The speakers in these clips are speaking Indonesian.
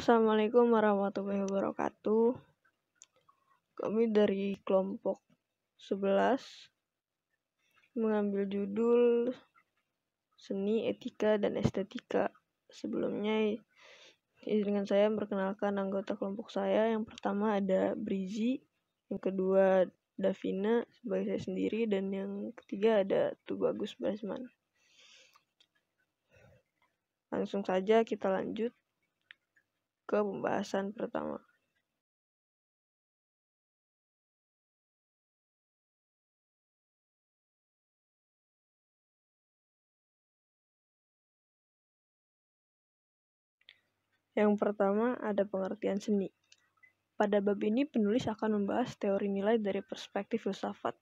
Assalamualaikum warahmatullahi wabarakatuh. Kami dari kelompok 11 mengambil judul Seni, Etika, dan Estetika. Sebelumnya, izinkan saya memperkenalkan anggota kelompok saya. Yang pertama ada Brizi, yang kedua Davina sebagai saya sendiri, dan yang ketiga ada Tubagus Basman. Langsung saja kita lanjut ke pembahasan pertama. Yang pertama ada pengertian seni. Pada bab ini penulis akan membahas teori nilai dari perspektif filsafat.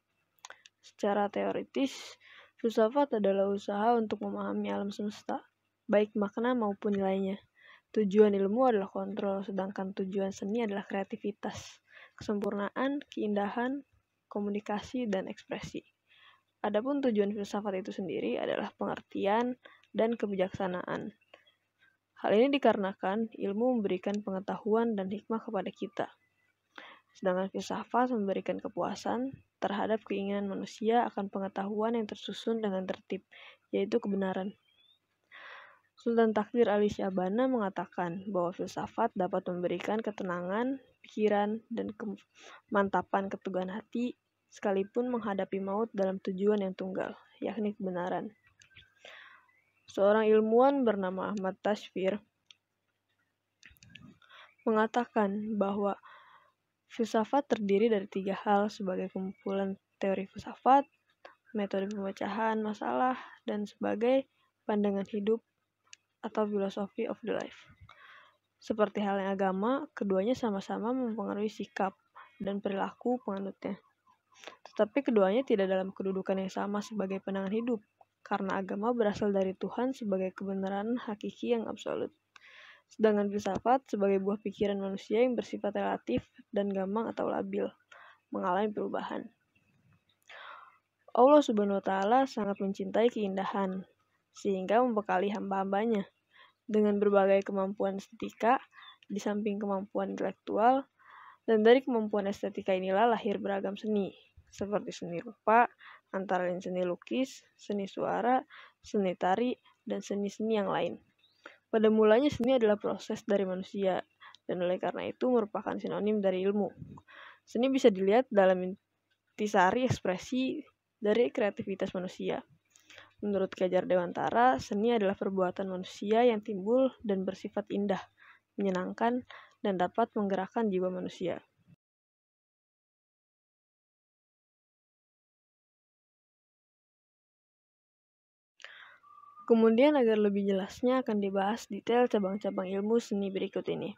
Secara teoritis, filsafat adalah usaha untuk memahami alam semesta, baik makna maupun nilainya. Tujuan ilmu adalah kontrol, sedangkan tujuan seni adalah kreativitas, kesempurnaan, keindahan, komunikasi, dan ekspresi. Adapun tujuan filsafat itu sendiri adalah pengertian dan kebijaksanaan. Hal ini dikarenakan ilmu memberikan pengetahuan dan hikmah kepada kita. Sedangkan filsafat memberikan kepuasan terhadap keinginan manusia akan pengetahuan yang tersusun dengan tertib, yaitu kebenaran. Sultan Takdir Ali Syahbana mengatakan bahwa filsafat dapat memberikan ketenangan, pikiran, dan kemantapan keteguhan hati, sekalipun menghadapi maut dalam tujuan yang tunggal, yakni kebenaran. Seorang ilmuwan bernama Ahmad Tashfir mengatakan bahwa filsafat terdiri dari 3 hal sebagai kumpulan teori filsafat, metode pemecahan masalah, dan sebagai pandangan hidup atau philosophy of the life. Seperti halnya agama, keduanya sama-sama mempengaruhi sikap dan perilaku penganutnya. Tetapi keduanya tidak dalam kedudukan yang sama sebagai pandangan hidup, karena agama berasal dari Tuhan sebagai kebenaran hakiki yang absolut. Sedangkan filsafat sebagai buah pikiran manusia yang bersifat relatif dan gampang atau labil, mengalami perubahan. Allah Subhanahu wa Ta'ala sangat mencintai keindahan, sehingga membekali hamba-hambanya dengan berbagai kemampuan estetika, di samping kemampuan intelektual, dan dari kemampuan estetika inilah lahir beragam seni, seperti seni rupa, antara lain seni lukis, seni suara, seni tari, dan seni-seni yang lain. Pada mulanya seni adalah proses dari manusia, dan oleh karena itu merupakan sinonim dari ilmu. Seni bisa dilihat dalam intisari ekspresi dari kreativitas manusia. Menurut Ki Hajar Dewantara, seni adalah perbuatan manusia yang timbul dan bersifat indah, menyenangkan, dan dapat menggerakkan jiwa manusia. Kemudian agar lebih jelasnya akan dibahas detail cabang-cabang ilmu seni berikut ini.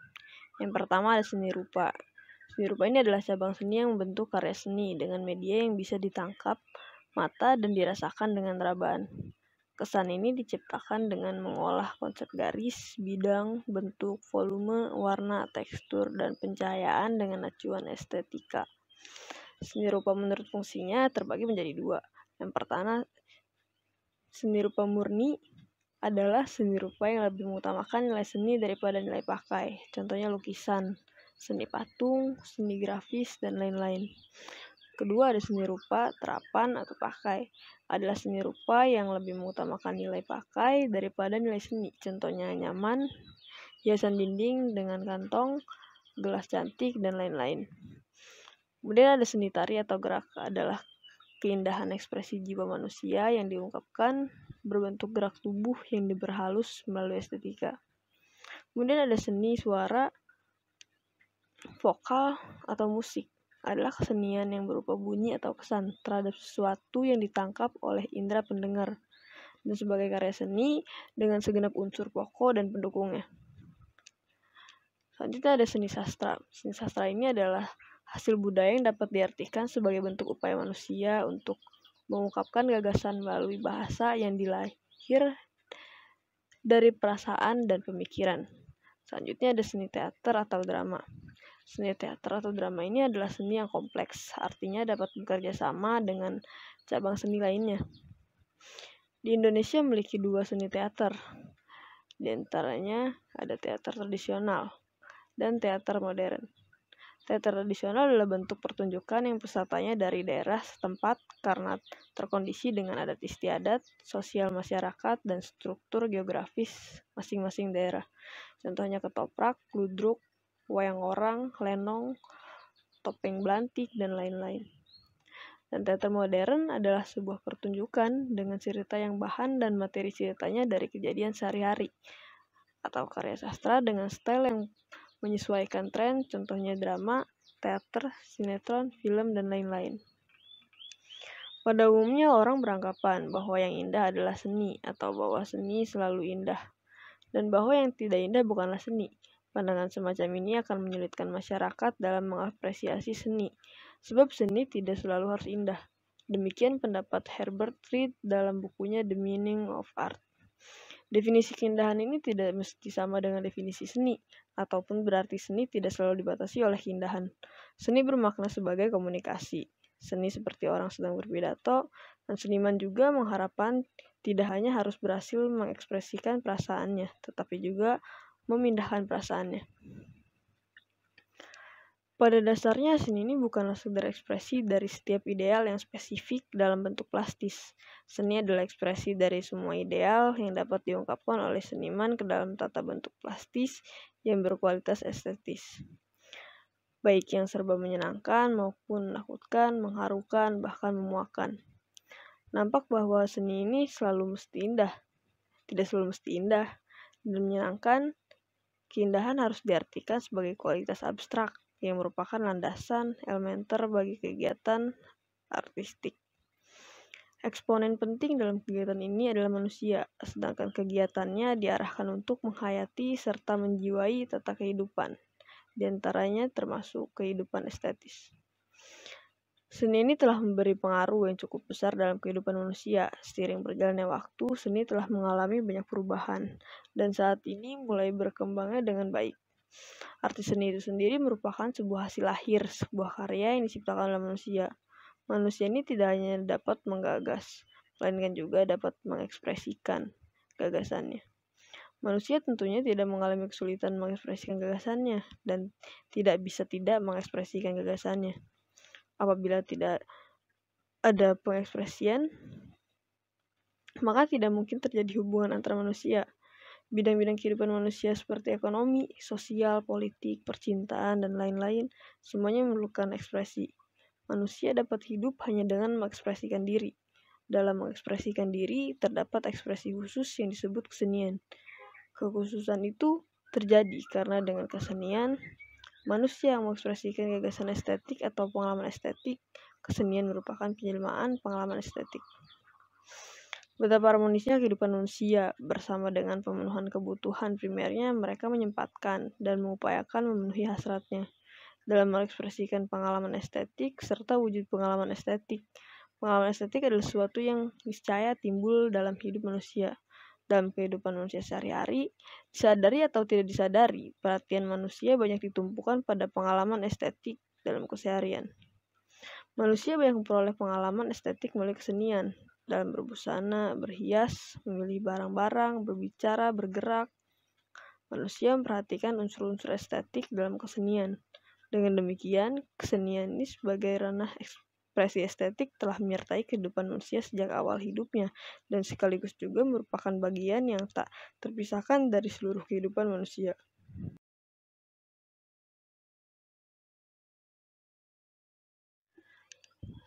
Yang pertama ada seni rupa. Seni rupa ini adalah cabang seni yang membentuk karya seni dengan media yang bisa ditangkap mata dan dirasakan dengan rabaan. Kesan ini diciptakan dengan mengolah konsep garis, bidang, bentuk, volume, warna, tekstur, dan pencahayaan dengan acuan estetika. Seni rupa menurut fungsinya terbagi menjadi 2. Yang pertama, seni rupa murni adalah seni rupa yang lebih mengutamakan nilai seni daripada nilai pakai. Contohnya lukisan, seni patung, seni grafis, dan lain-lain. Kedua ada seni rupa terapan atau pakai. Adalah seni rupa yang lebih mengutamakan nilai pakai daripada nilai seni. Contohnya nyaman, hiasan dinding dengan kantong, gelas cantik, dan lain-lain. Kemudian ada seni tari atau gerak, adalah keindahan ekspresi jiwa manusia yang diungkapkan berbentuk gerak tubuh yang diperhalus melalui estetika. Kemudian ada seni suara, vokal, atau musik. Adalah kesenian yang berupa bunyi atau kesan terhadap sesuatu yang ditangkap oleh indera pendengar dan sebagai karya seni dengan segenap unsur pokok dan pendukungnya. Selanjutnya ada seni sastra. Seni sastra ini adalah hasil budaya yang dapat diartikan sebagai bentuk upaya manusia untuk mengungkapkan gagasan melalui bahasa yang dilahir dari perasaan dan pemikiran. Selanjutnya ada seni teater atau drama. Seni teater atau drama ini adalah seni yang kompleks, artinya dapat bekerja sama dengan cabang seni lainnya. Di Indonesia memiliki 2 seni teater. Di antaranya ada teater tradisional. dan teater modern. Teater tradisional adalah bentuk pertunjukan yang pesertanya dari daerah setempat karena terkondisi dengan adat istiadat, sosial masyarakat, dan struktur geografis masing-masing daerah. Contohnya ketoprak, ludruk, wayang orang, lenong, topeng belantik, dan lain-lain. Dan teater modern adalah sebuah pertunjukan dengan cerita yang bahan dan materi ceritanya dari kejadian sehari-hari, atau karya sastra dengan style yang menyesuaikan tren, contohnya drama, teater, sinetron, film, dan lain-lain. Pada umumnya orang beranggapan bahwa yang indah adalah seni, atau bahwa seni selalu indah, dan bahwa yang tidak indah bukanlah seni. Pandangan semacam ini akan menyulitkan masyarakat dalam mengapresiasi seni, sebab seni tidak selalu harus indah. Demikian pendapat Herbert Reed dalam bukunya The Meaning of Art. Definisi keindahan ini tidak mesti sama dengan definisi seni, ataupun berarti seni tidak selalu dibatasi oleh keindahan. Seni bermakna sebagai komunikasi. Seni seperti orang sedang berpidato, dan seniman juga mengharapkan tidak hanya harus berhasil mengekspresikan perasaannya, tetapi juga memindahkan perasaannya. Pada dasarnya, seni ini bukanlah sekedar ekspresi dari setiap ideal yang spesifik dalam bentuk plastis. Seni adalah ekspresi dari semua ideal yang dapat diungkapkan oleh seniman ke dalam tata bentuk plastis yang berkualitas estetis. Baik yang serba menyenangkan maupun menakutkan, mengharukan, bahkan memuakkan. Nampak bahwa seni ini selalu mesti indah. Tidak selalu mesti indah. Dan menyenangkan, keindahan harus diartikan sebagai kualitas abstrak yang merupakan landasan elementer bagi kegiatan artistik. Eksponen penting dalam kegiatan ini adalah manusia, sedangkan kegiatannya diarahkan untuk menghayati serta menjiwai tata kehidupan, di antaranya termasuk kehidupan estetis. Seni ini telah memberi pengaruh yang cukup besar dalam kehidupan manusia. Seiring berjalannya waktu, seni telah mengalami banyak perubahan, dan saat ini mulai berkembangnya dengan baik. Arti seni itu sendiri merupakan sebuah hasil lahir, sebuah karya yang diciptakan oleh manusia. Manusia ini tidak hanya dapat menggagas, melainkan juga dapat mengekspresikan gagasannya. Manusia tentunya tidak mengalami kesulitan mengekspresikan gagasannya, dan tidak bisa tidak mengekspresikan gagasannya. Apabila tidak ada pengekspresian, maka tidak mungkin terjadi hubungan antara manusia. Bidang-bidang kehidupan manusia seperti ekonomi, sosial, politik, percintaan, dan lain-lain, semuanya memerlukan ekspresi. Manusia dapat hidup hanya dengan mengekspresikan diri. Dalam mengekspresikan diri, terdapat ekspresi khusus yang disebut kesenian. Kekhususan itu terjadi karena dengan kesenian, manusia yang mengekspresikan gagasan estetik atau pengalaman estetik. Kesenian merupakan penjelmaan pengalaman estetik. Betapa harmonisnya kehidupan manusia. Bersama dengan pemenuhan kebutuhan primernya, mereka menyempatkan dan mengupayakan memenuhi hasratnya dalam mengekspresikan pengalaman estetik serta wujud pengalaman estetik. Pengalaman estetik adalah sesuatu yang niscaya timbul dalam hidup manusia. Dalam kehidupan manusia sehari-hari, disadari atau tidak disadari, perhatian manusia banyak ditumpukan pada pengalaman estetik dalam keseharian. Manusia banyak memperoleh pengalaman estetik melalui kesenian, dalam berbusana, berhias, memilih barang-barang, berbicara, bergerak. Manusia memperhatikan unsur-unsur estetik dalam kesenian. Dengan demikian, kesenian ini sebagai ranah ekspresi estetik telah menyertai kehidupan manusia sejak awal hidupnya, dan sekaligus juga merupakan bagian yang tak terpisahkan dari seluruh kehidupan manusia.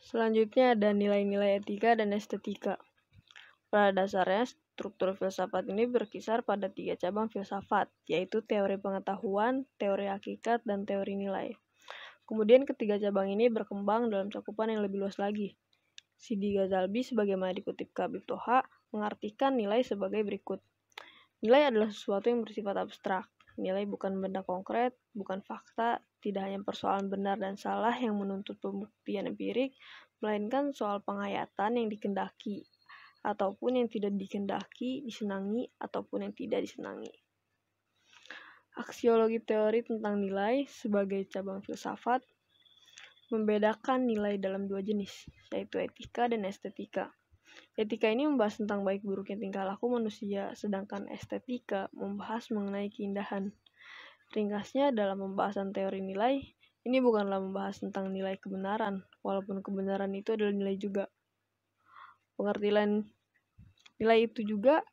Selanjutnya ada nilai-nilai etika dan estetika. Pada dasarnya, struktur filsafat ini berkisar pada 3 cabang filsafat, yaitu teori pengetahuan, teori hakikat, dan teori nilai. Kemudian ketiga cabang ini berkembang dalam cakupan yang lebih luas lagi. Sidi Ghazalbi sebagaimana dikutip ke Habib Toha mengartikan nilai sebagai berikut. Nilai adalah sesuatu yang bersifat abstrak. Nilai bukan benda konkret, bukan fakta, tidak hanya persoalan benar dan salah yang menuntut pembuktian empirik, melainkan soal penghayatan yang dikehendaki, ataupun yang tidak dikehendaki, disenangi, ataupun yang tidak disenangi. Aksiologi teori tentang nilai sebagai cabang filsafat membedakan nilai dalam 2 jenis, yaitu etika dan estetika. Etika ini membahas tentang baik buruknya tingkah laku manusia, sedangkan estetika membahas mengenai keindahan. Ringkasnya, dalam pembahasan teori nilai, ini bukanlah membahas tentang nilai kebenaran, walaupun kebenaran itu adalah nilai juga. Pengertian nilai itu juga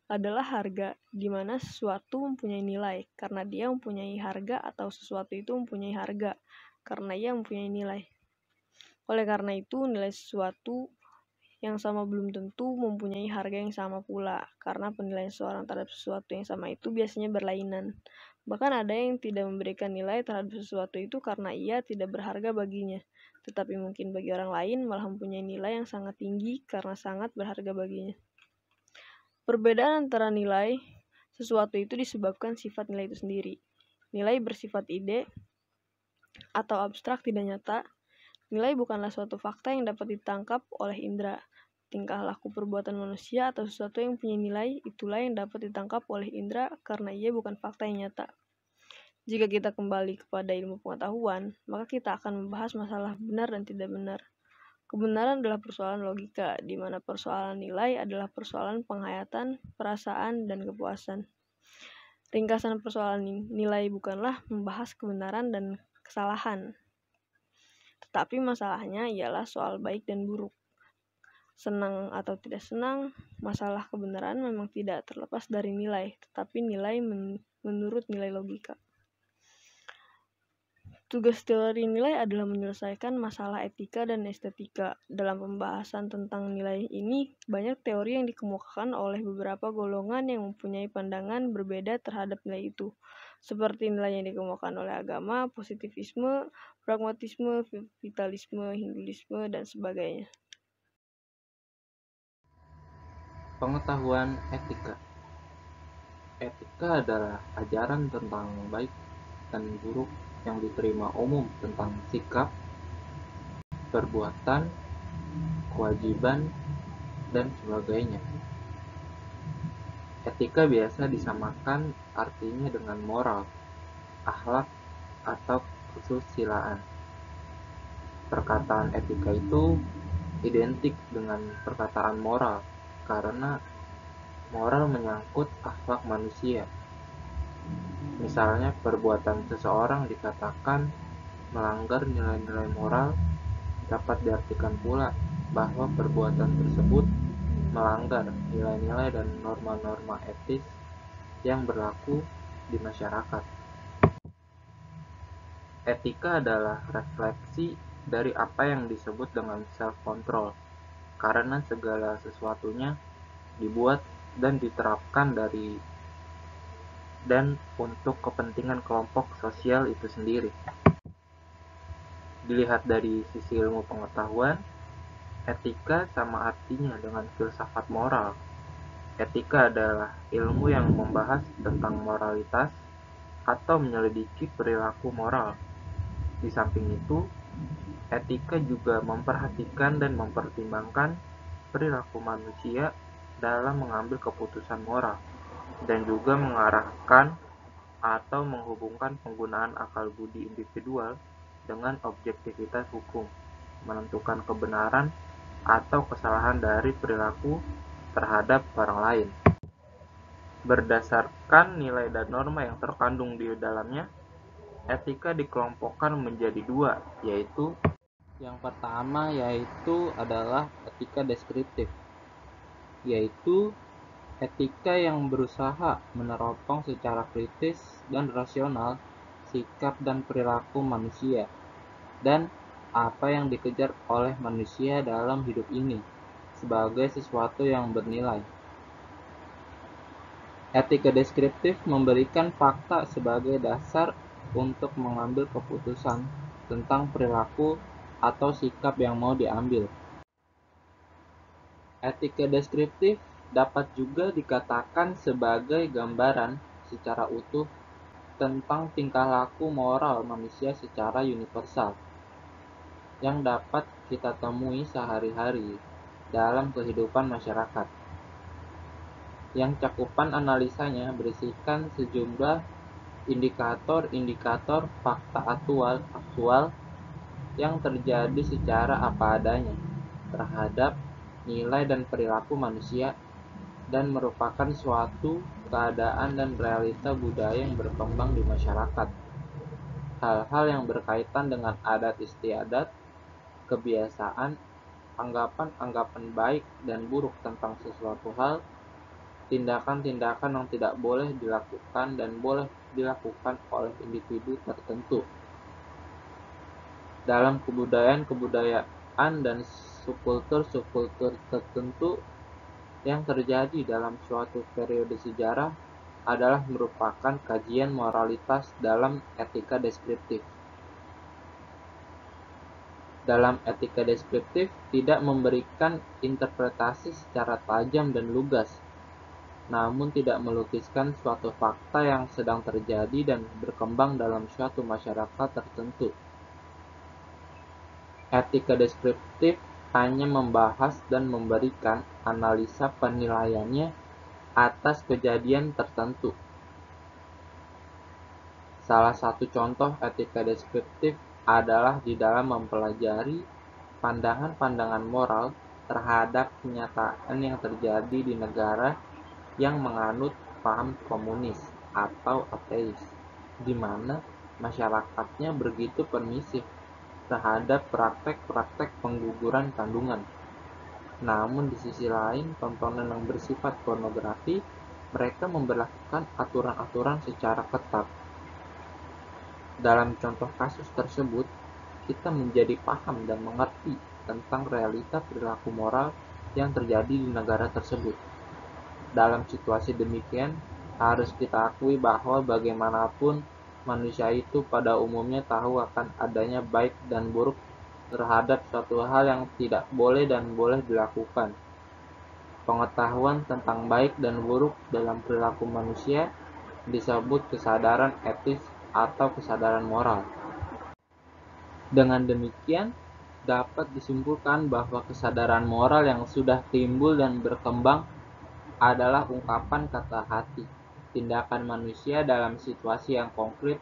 adalah harga, di mana sesuatu mempunyai nilai karena dia mempunyai harga, atau sesuatu itu mempunyai harga karena ia mempunyai nilai. Oleh karena itu, nilai sesuatu yang sama belum tentu mempunyai harga yang sama pula, karena penilaian seseorang terhadap sesuatu yang sama itu biasanya berlainan. Bahkan ada yang tidak memberikan nilai terhadap sesuatu itu karena ia tidak berharga baginya, tetapi mungkin bagi orang lain malah mempunyai nilai yang sangat tinggi karena sangat berharga baginya. Perbedaan antara nilai sesuatu itu disebabkan sifat nilai itu sendiri. Nilai bersifat ide atau abstrak, tidak nyata. Nilai bukanlah suatu fakta yang dapat ditangkap oleh indera. Tingkah laku perbuatan manusia atau sesuatu yang punya nilai, itulah yang dapat ditangkap oleh indera karena ia bukan fakta yang nyata. Jika kita kembali kepada ilmu pengetahuan, maka kita akan membahas masalah benar dan tidak benar. Kebenaran adalah persoalan logika, di mana persoalan nilai adalah persoalan penghayatan, perasaan, dan kepuasan. Ringkasan persoalan nilai bukanlah membahas kebenaran dan kesalahan, tetapi masalahnya ialah soal baik dan buruk. Senang atau tidak senang, masalah kebenaran memang tidak terlepas dari nilai, tetapi nilai menurut nilai logika. Tugas teori nilai adalah menyelesaikan masalah etika dan estetika. Dalam pembahasan tentang nilai ini, banyak teori yang dikemukakan oleh beberapa golongan yang mempunyai pandangan berbeda terhadap nilai itu, seperti nilai yang dikemukakan oleh agama, positivisme, pragmatisme, vitalisme, hinduisme, dan sebagainya. Pengetahuan etika. Etika adalah ajaran tentang baik dan buruk yang diterima umum tentang sikap, perbuatan, kewajiban, dan sebagainya. Etika biasa disamakan artinya dengan moral, akhlak, atau kesusilaan. Perkataan etika itu identik dengan perkataan moral karena moral menyangkut akhlak manusia. Misalnya, perbuatan seseorang dikatakan melanggar nilai-nilai moral, dapat diartikan pula bahwa perbuatan tersebut melanggar nilai-nilai dan norma-norma etis yang berlaku di masyarakat. Etika adalah refleksi dari apa yang disebut dengan self-control, karena segala sesuatunya dibuat dan diterapkan dari dan untuk kepentingan kelompok sosial itu sendiri. Dilihat dari sisi ilmu pengetahuan, etika sama artinya dengan filsafat moral. Etika adalah ilmu yang membahas tentang moralitas atau menyelidiki perilaku moral. Di samping itu, etika juga memperhatikan dan mempertimbangkan perilaku manusia dalam mengambil keputusan moral, dan juga mengarahkan atau menghubungkan penggunaan akal budi individual dengan objektivitas hukum, menentukan kebenaran atau kesalahan dari perilaku terhadap orang lain. Berdasarkan nilai dan norma yang terkandung di dalamnya, etika dikelompokkan menjadi dua, yaitu yang pertama adalah etika deskriptif, yaitu etika yang berusaha meneropong secara kritis dan rasional sikap dan perilaku manusia dan apa yang dikejar oleh manusia dalam hidup ini sebagai sesuatu yang bernilai. Etika deskriptif memberikan fakta sebagai dasar untuk mengambil keputusan tentang perilaku atau sikap yang mau diambil. Etika deskriptif dapat juga dikatakan sebagai gambaran secara utuh tentang tingkah laku moral manusia secara universal yang dapat kita temui sehari-hari dalam kehidupan masyarakat, yang cakupan analisanya berisikan sejumlah indikator-indikator fakta aktual yang terjadi secara apa adanya terhadap nilai dan perilaku manusia dan merupakan suatu keadaan dan realita budaya yang berkembang di masyarakat. Hal-hal yang berkaitan dengan adat istiadat, kebiasaan, anggapan-anggapan baik dan buruk tentang sesuatu hal, tindakan-tindakan yang tidak boleh dilakukan dan boleh dilakukan oleh individu tertentu. Dalam kebudayaan dan subkultur tertentu yang terjadi dalam suatu periode sejarah adalah merupakan kajian moralitas dalam etika deskriptif. Dalam etika deskriptif tidak memberikan interpretasi secara tajam dan lugas, namun tidak melukiskan suatu fakta yang sedang terjadi dan berkembang dalam suatu masyarakat tertentu. Etika deskriptif hanya membahas dan memberikan analisa penilaiannya atas kejadian tertentu. Salah satu contoh etika deskriptif adalah di dalam mempelajari pandangan-pandangan moral terhadap kenyataan yang terjadi di negara yang menganut paham komunis atau ateis, di mana masyarakatnya begitu permisif terhadap praktek-praktek pengguguran kandungan. Namun di sisi lain, tontonan yang bersifat pornografi, mereka memberlakukan aturan-aturan secara ketat. Dalam contoh kasus tersebut, kita menjadi paham dan mengerti tentang realita perilaku moral yang terjadi di negara tersebut. Dalam situasi demikian, harus kita akui bahwa bagaimanapun manusia itu pada umumnya tahu akan adanya baik dan buruk terhadap suatu hal yang tidak boleh dan boleh dilakukan. Pengetahuan tentang baik dan buruk dalam perilaku manusia disebut kesadaran etis atau kesadaran moral. Dengan demikian, dapat disimpulkan bahwa kesadaran moral yang sudah timbul dan berkembang adalah ungkapan kata hati, tindakan manusia dalam situasi yang konkret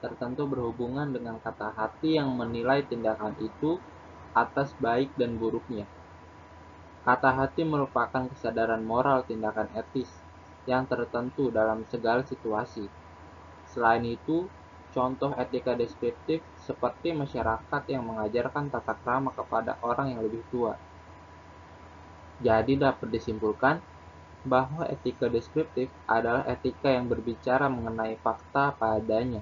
tertentu berhubungan dengan kata hati yang menilai tindakan itu atas baik dan buruknya. Kata hati merupakan kesadaran moral tindakan etis yang tertentu dalam segala situasi. Selain itu, contoh etika deskriptif seperti masyarakat yang mengajarkan tata krama kepada orang yang lebih tua. Jadi dapat disimpulkan bahwa etika deskriptif adalah etika yang berbicara mengenai fakta padanya,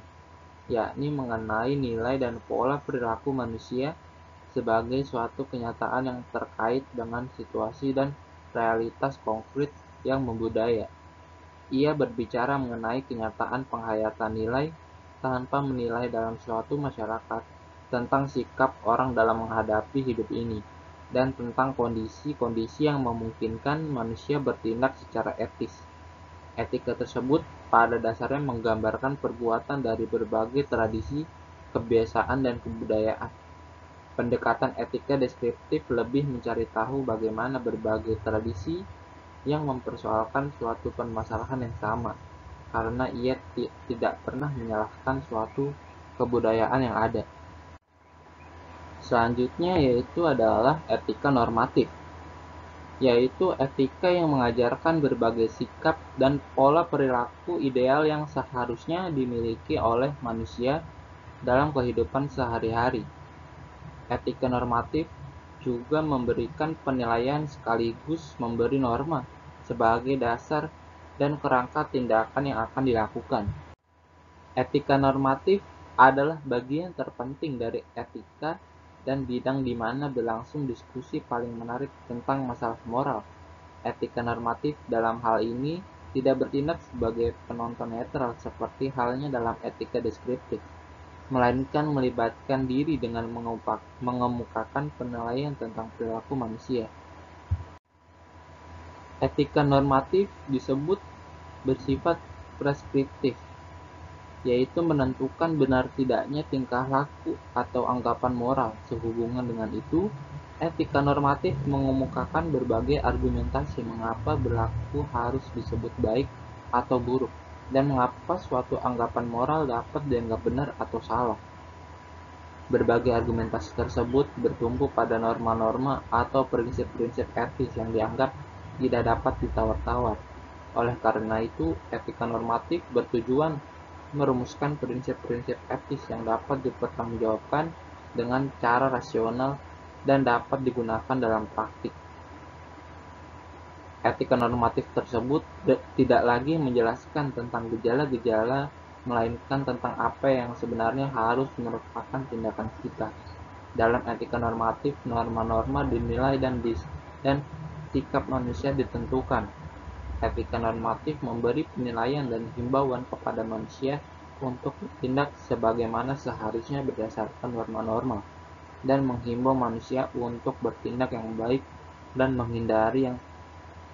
yakni mengenai nilai dan pola perilaku manusia sebagai suatu kenyataan yang terkait dengan situasi dan realitas konkret yang membudaya. Ia berbicara mengenai kenyataan penghayatan nilai tanpa menilai dalam suatu masyarakat tentang sikap orang dalam menghadapi hidup ini, dan tentang kondisi-kondisi yang memungkinkan manusia bertindak secara etis. Etika tersebut pada dasarnya menggambarkan perbuatan dari berbagai tradisi, kebiasaan, dan kebudayaan. Pendekatan etika deskriptif lebih mencari tahu bagaimana berbagai tradisi yang mempersoalkan suatu permasalahan yang sama, karena ia tidak pernah menyalahkan suatu kebudayaan yang ada. Selanjutnya yaitu adalah etika normatif, yaitu etika yang mengajarkan berbagai sikap dan pola perilaku ideal yang seharusnya dimiliki oleh manusia dalam kehidupan sehari-hari. Etika normatif juga memberikan penilaian sekaligus memberi norma sebagai dasar dan kerangka tindakan yang akan dilakukan. Etika normatif adalah bagian terpenting dari etika dan bidang di mana berlangsung diskusi paling menarik tentang masalah moral. Etika normatif dalam hal ini tidak bertindak sebagai penonton netral seperti halnya dalam etika deskriptif, melainkan melibatkan diri dengan mengemukakan penilaian tentang perilaku manusia. Etika normatif disebut bersifat preskriptif, yaitu menentukan benar tidaknya tingkah laku atau anggapan moral. Sehubungan dengan itu, etika normatif mengemukakan berbagai argumentasi mengapa berlaku harus disebut baik atau buruk, dan mengapa suatu anggapan moral dapat dianggap benar atau salah. Berbagai argumentasi tersebut bertumpu pada norma-norma atau prinsip-prinsip etis yang dianggap tidak dapat ditawar-tawar. Oleh karena itu, etika normatif bertujuan merumuskan prinsip-prinsip etis yang dapat dipertanggungjawabkan dengan cara rasional dan dapat digunakan dalam praktik. Etika normatif tersebut tidak lagi menjelaskan tentang gejala-gejala, melainkan tentang apa yang sebenarnya harus merupakan tindakan kita. Dalam etika normatif, norma-norma dinilai dan sikap manusia ditentukan. Etika normatif memberi penilaian dan himbauan kepada manusia untuk bertindak sebagaimana seharusnya berdasarkan norma-norma, dan menghimbau manusia untuk bertindak yang baik dan menghindari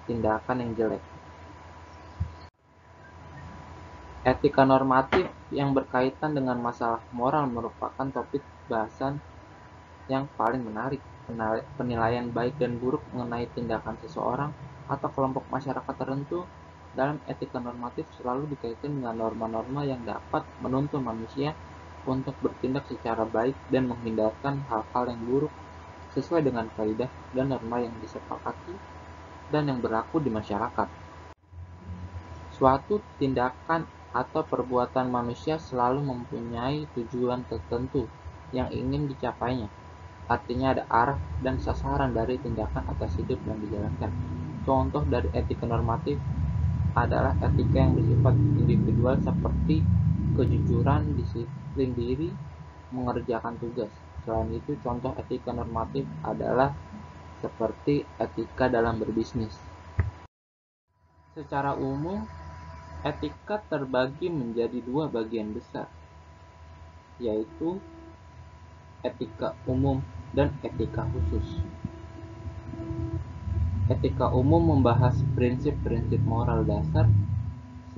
tindakan yang jelek. Etika normatif yang berkaitan dengan masalah moral merupakan topik bahasan yang paling menarik. Penilaian baik dan buruk mengenai tindakan seseorang atau kelompok masyarakat tertentu dalam etika normatif selalu dikaitkan dengan norma-norma yang dapat menuntun manusia untuk bertindak secara baik dan menghindarkan hal-hal yang buruk sesuai dengan kaidah dan norma yang disepakati dan yang berlaku di masyarakat. Suatu tindakan atau perbuatan manusia selalu mempunyai tujuan tertentu yang ingin dicapainya. Artinya ada arah dan sasaran dari tindakan atas hidup yang dijalankan. Contoh dari etika normatif adalah etika yang bersifat individual seperti kejujuran, disiplin diri, mengerjakan tugas. Selain itu, contoh etika normatif adalah seperti etika dalam berbisnis. Secara umum, etika terbagi menjadi dua bagian besar, yaitu etika umum dan etika khusus. Etika umum membahas prinsip-prinsip moral dasar,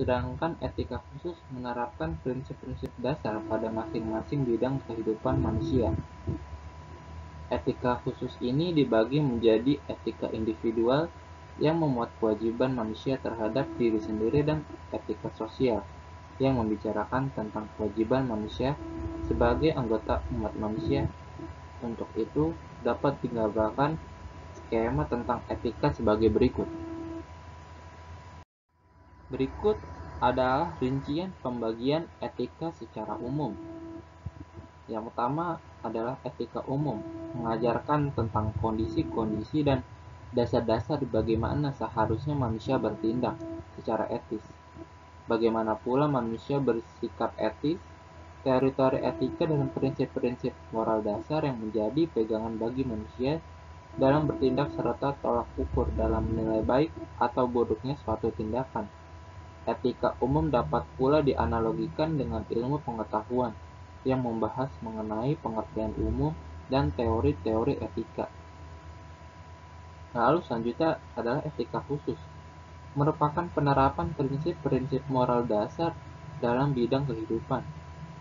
sedangkan etika khusus menerapkan prinsip-prinsip dasar pada masing-masing bidang kehidupan manusia. Etika khusus ini dibagi menjadi etika individual yang memuat kewajiban manusia terhadap diri sendiri dan etika sosial yang membicarakan tentang kewajiban manusia sebagai anggota umat manusia. Untuk itu, dapat digambarkan skema tentang etika sebagai berikut. Berikut adalah rincian pembagian etika secara umum. Yang pertama adalah etika umum, mengajarkan tentang kondisi-kondisi dan dasar-dasar bagaimana seharusnya manusia bertindak secara etis. Bagaimana pula manusia bersikap etis, teori-teori etika dan prinsip-prinsip moral dasar yang menjadi pegangan bagi manusia dalam bertindak serta tolak ukur dalam menilai baik atau buruknya suatu tindakan. Etika umum dapat pula dianalogikan dengan ilmu pengetahuan yang membahas mengenai pengertian umum dan teori-teori etika. Lalu selanjutnya adalah etika khusus, merupakan penerapan prinsip-prinsip moral dasar dalam bidang kehidupan.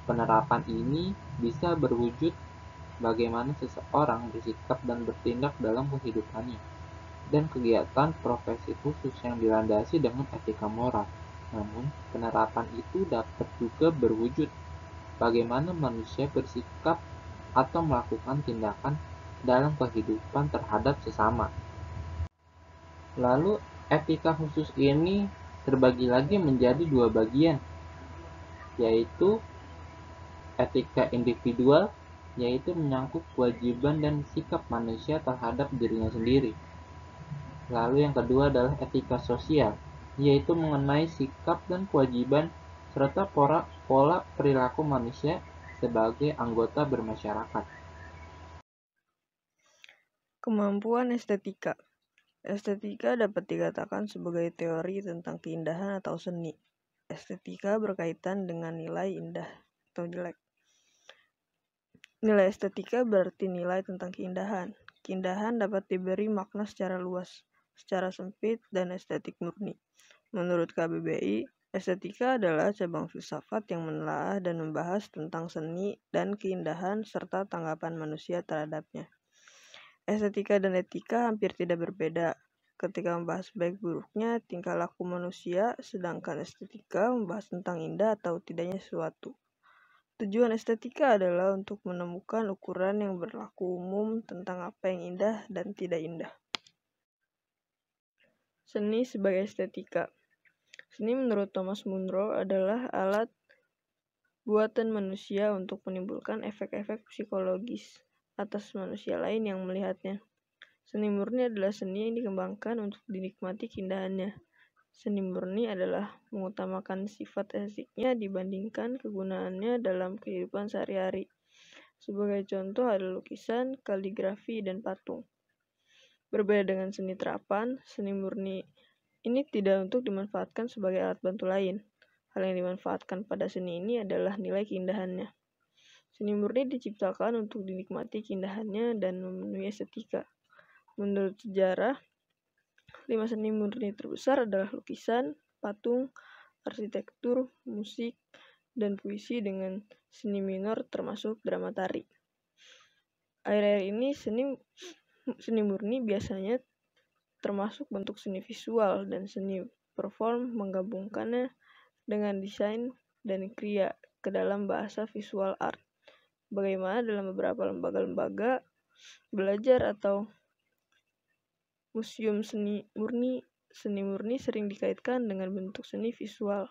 Penerapan ini bisa berwujud bagaimana seseorang bersikap dan bertindak dalam kehidupannya, dan kegiatan profesi khusus yang dilandasi dengan etika moral. Namun, penerapan itu dapat juga berwujud bagaimana manusia bersikap atau melakukan tindakan dalam kehidupan terhadap sesama. Lalu, etika khusus ini terbagi lagi menjadi dua bagian, yaitu etika individual, yaitu menyangkut kewajiban dan sikap manusia terhadap dirinya sendiri. Lalu yang kedua adalah etika sosial, yaitu mengenai sikap dan kewajiban serta pola perilaku manusia sebagai anggota bermasyarakat. Kemampuan estetika. Estetika dapat dikatakan sebagai teori tentang keindahan atau seni. Estetika berkaitan dengan nilai indah atau jelek. Nilai estetika berarti nilai tentang keindahan. Keindahan dapat diberi makna secara luas, secara sempit, dan estetik murni. Menurut KBBI, estetika adalah cabang filsafat yang menelaah dan membahas tentang seni dan keindahan serta tanggapan manusia terhadapnya. Estetika dan etika hampir tidak berbeda ketika membahas baik buruknya tingkah laku manusia, sedangkan estetika membahas tentang indah atau tidaknya sesuatu. Tujuan estetika adalah untuk menemukan ukuran yang berlaku umum tentang apa yang indah dan tidak indah. Seni sebagai estetika. Seni menurut Thomas Munro adalah alat buatan manusia untuk menimbulkan efek-efek psikologis atas manusia lain yang melihatnya. Seni murni adalah seni yang dikembangkan untuk dinikmati keindahannya. Seni murni adalah mengutamakan sifat estetiknya dibandingkan kegunaannya dalam kehidupan sehari-hari. Sebagai contoh ada lukisan, kaligrafi, dan patung. Berbeda dengan seni terapan, seni murni ini tidak untuk dimanfaatkan sebagai alat bantu lain. Hal yang dimanfaatkan pada seni ini adalah nilai keindahannya. Seni murni diciptakan untuk dinikmati keindahannya dan memenuhi estetika. Menurut sejarah, 5 seni murni terbesar adalah lukisan, patung, arsitektur, musik, dan puisi dengan seni minor termasuk drama tari. Akhir-akhir ini seni murni biasanya termasuk bentuk seni visual dan seni perform menggabungkannya dengan desain dan kriya ke dalam bahasa visual art. Bagaimana dalam beberapa lembaga-lembaga belajar atau museum seni murni sering dikaitkan dengan bentuk seni visual.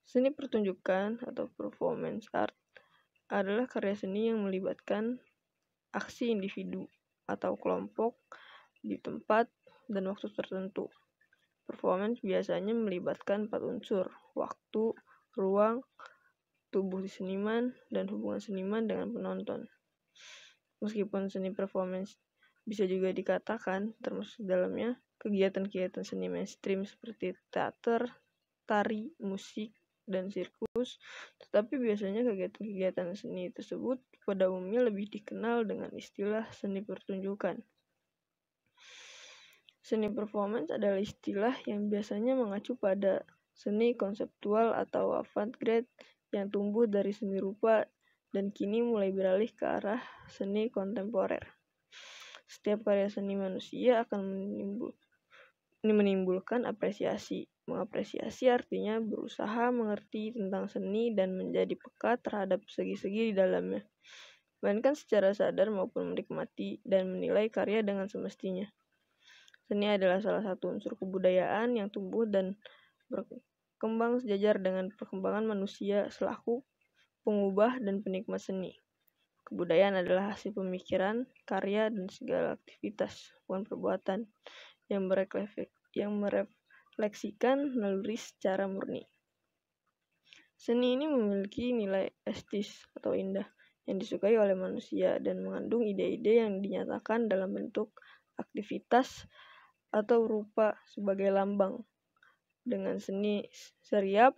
Seni pertunjukan atau performance art adalah karya seni yang melibatkan aksi individu atau kelompok di tempat dan waktu tertentu. Performance biasanya melibatkan 4 unsur: waktu, ruang, tubuh seniman, dan hubungan seniman dengan penonton. Meskipun seni performance bisa juga dikatakan termasuk dalamnya kegiatan-kegiatan seni mainstream seperti teater, tari, musik, dan sirkus, tetapi biasanya kegiatan-kegiatan seni tersebut pada umumnya lebih dikenal dengan istilah seni pertunjukan. Seni performance adalah istilah yang biasanya mengacu pada seni konseptual atau avant-garde yang tumbuh dari seni rupa dan kini mulai beralih ke arah seni kontemporer. Setiap karya seni manusia akan menimbulkan apresiasi. Mengapresiasi artinya berusaha mengerti tentang seni dan menjadi peka terhadap segi-segi di dalamnya, melainkan secara sadar maupun menikmati dan menilai karya dengan semestinya. Seni adalah salah satu unsur kebudayaan yang tumbuh dan berkembang sejajar dengan perkembangan manusia selaku pengubah dan penikmat seni. Kebudayaan adalah hasil pemikiran, karya, dan segala aktivitas, bukan perbuatan, yang merefleksikan naluri secara murni. Seni ini memiliki nilai estetis atau indah yang disukai oleh manusia dan mengandung ide-ide yang dinyatakan dalam bentuk aktivitas atau rupa sebagai lambang. Dengan seni seriap,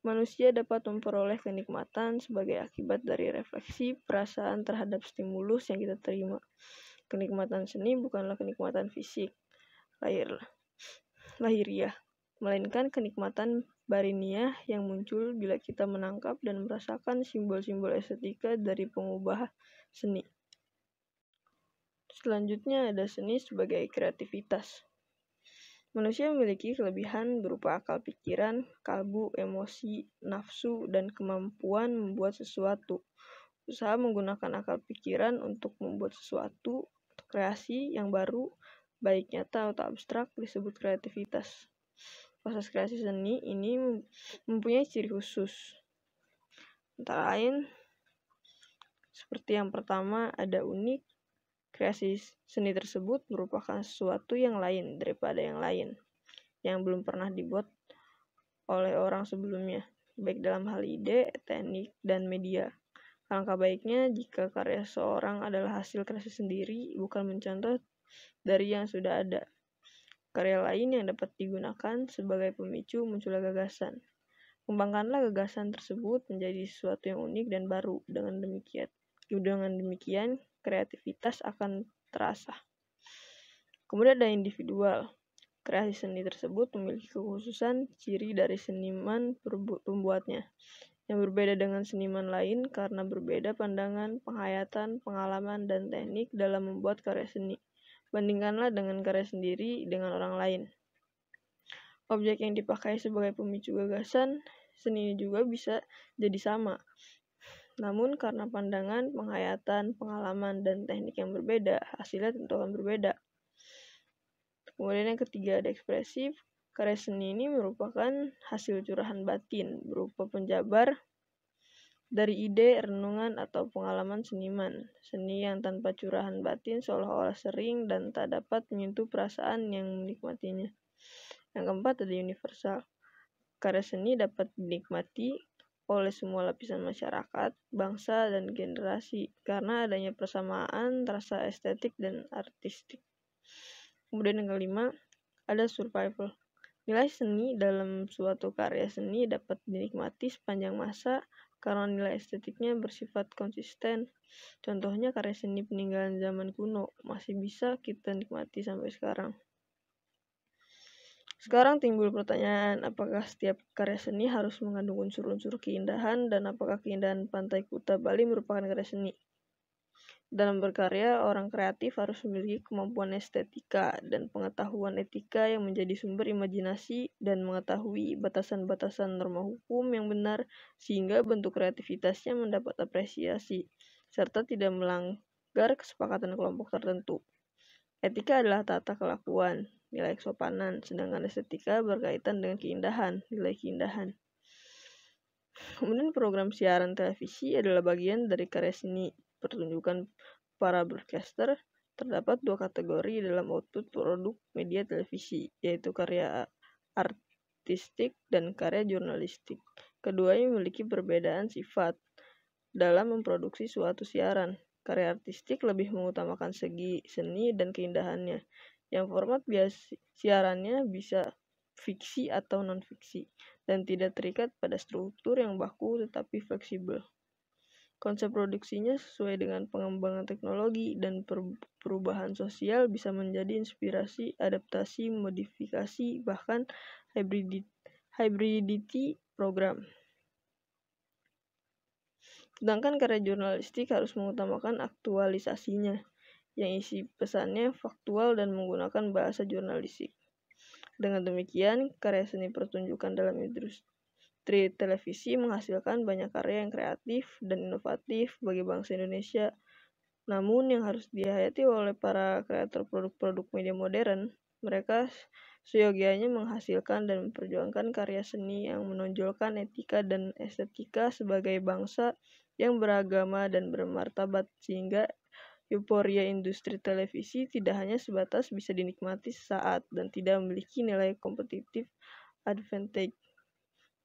manusia dapat memperoleh kenikmatan sebagai akibat dari refleksi perasaan terhadap stimulus yang kita terima. Kenikmatan seni bukanlah kenikmatan fisik lahiriah, melainkan kenikmatan bariniah yang muncul bila kita menangkap dan merasakan simbol-simbol estetika dari pengubah seni. Selanjutnya ada seni sebagai kreativitas. Manusia memiliki kelebihan berupa akal pikiran, kalbu, emosi, nafsu, dan kemampuan membuat sesuatu. Usaha menggunakan akal pikiran untuk membuat sesuatu atau kreasi yang baru, baik nyata atau abstrak, disebut kreativitas. Proses kreasi seni ini mempunyai ciri khusus. Antara lain, seperti yang pertama ada unik. Kreasi seni tersebut merupakan sesuatu yang lain daripada yang lain, yang belum pernah dibuat oleh orang sebelumnya, baik dalam hal ide, teknik, dan media. Alangkah baiknya jika karya seorang adalah hasil kreasi sendiri, bukan mencontoh dari yang sudah ada. Karya lain yang dapat digunakan sebagai pemicu munculnya gagasan. Kembangkanlah gagasan tersebut menjadi sesuatu yang unik dan baru. Dengan demikian, kreativitas akan terasah. Kemudian ada individual. Kreasi seni tersebut memiliki kekhususan ciri dari seniman pembuatnya, yang berbeda dengan seniman lain karena berbeda pandangan, penghayatan, pengalaman, dan teknik dalam membuat karya seni. Bandingkanlah dengan karya sendiri dengan orang lain. Objek yang dipakai sebagai pemicu gagasan seni juga bisa jadi sama. Namun karena pandangan, penghayatan, pengalaman, dan teknik yang berbeda, hasilnya tentu akan berbeda. Kemudian yang ketiga ada ekspresif. Karya seni ini merupakan hasil curahan batin berupa penjabar dari ide, renungan, atau pengalaman seniman. Seni yang tanpa curahan batin seolah-olah sering dan tak dapat menyentuh perasaan yang menikmatinya. Yang keempat ada universal. Karya seni dapat dinikmati oleh semua lapisan masyarakat, bangsa, dan generasi karena adanya persamaan rasa estetik dan artistik. Kemudian yang kelima, ada survival. Nilai seni dalam suatu karya seni dapat dinikmati sepanjang masa karena nilai estetiknya bersifat konsisten. Contohnya karya seni peninggalan zaman kuno masih bisa kita nikmati sampai sekarang. Sekarang timbul pertanyaan, apakah setiap karya seni harus mengandung unsur-unsur keindahan dan apakah keindahan pantai Kuta Bali merupakan karya seni? Dalam berkarya, orang kreatif harus memiliki kemampuan estetika dan pengetahuan etika yang menjadi sumber imajinasi dan mengetahui batasan-batasan norma hukum yang benar sehingga bentuk kreativitasnya mendapat apresiasi serta tidak melanggar kesepakatan kelompok tertentu. Etika adalah tata kelakuan, nilai kesopanan, sedangkan estetika berkaitan dengan keindahan, nilai keindahan. Kemudian program siaran televisi adalah bagian dari karya seni. Pertunjukan para broadcaster terdapat dua kategori dalam output produk media televisi, yaitu karya artistik dan karya jurnalistik. Keduanya memiliki perbedaan sifat dalam memproduksi suatu siaran. Karya artistik lebih mengutamakan segi seni dan keindahannya. Yang format siarannya bisa fiksi atau non-fiksi dan tidak terikat pada struktur yang baku tetapi fleksibel. Konsep produksinya sesuai dengan pengembangan teknologi dan perubahan sosial bisa menjadi inspirasi, adaptasi, modifikasi, bahkan hybridity program. Sedangkan karya jurnalistik harus mengutamakan aktualisasinya, yang isi pesannya faktual dan menggunakan bahasa jurnalistik. Dengan demikian, karya seni pertunjukan dalam industri televisi menghasilkan banyak karya yang kreatif dan inovatif bagi bangsa Indonesia. Namun yang harus dihayati oleh para kreator produk-produk media modern, mereka seyogianya menghasilkan dan memperjuangkan karya seni yang menonjolkan etika dan estetika sebagai bangsa yang beragama dan bermartabat sehingga euforia industri televisi tidak hanya sebatas bisa dinikmati sesaat dan tidak memiliki nilai kompetitif advantage.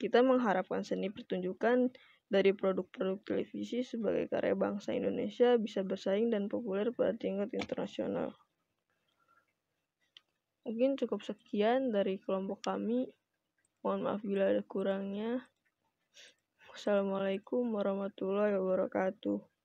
Kita mengharapkan seni pertunjukan dari produk-produk televisi sebagai karya bangsa Indonesia bisa bersaing dan populer pada tingkat internasional. Mungkin cukup sekian dari kelompok kami. Mohon maaf bila ada kurangnya. Wassalamualaikum warahmatullahi wabarakatuh.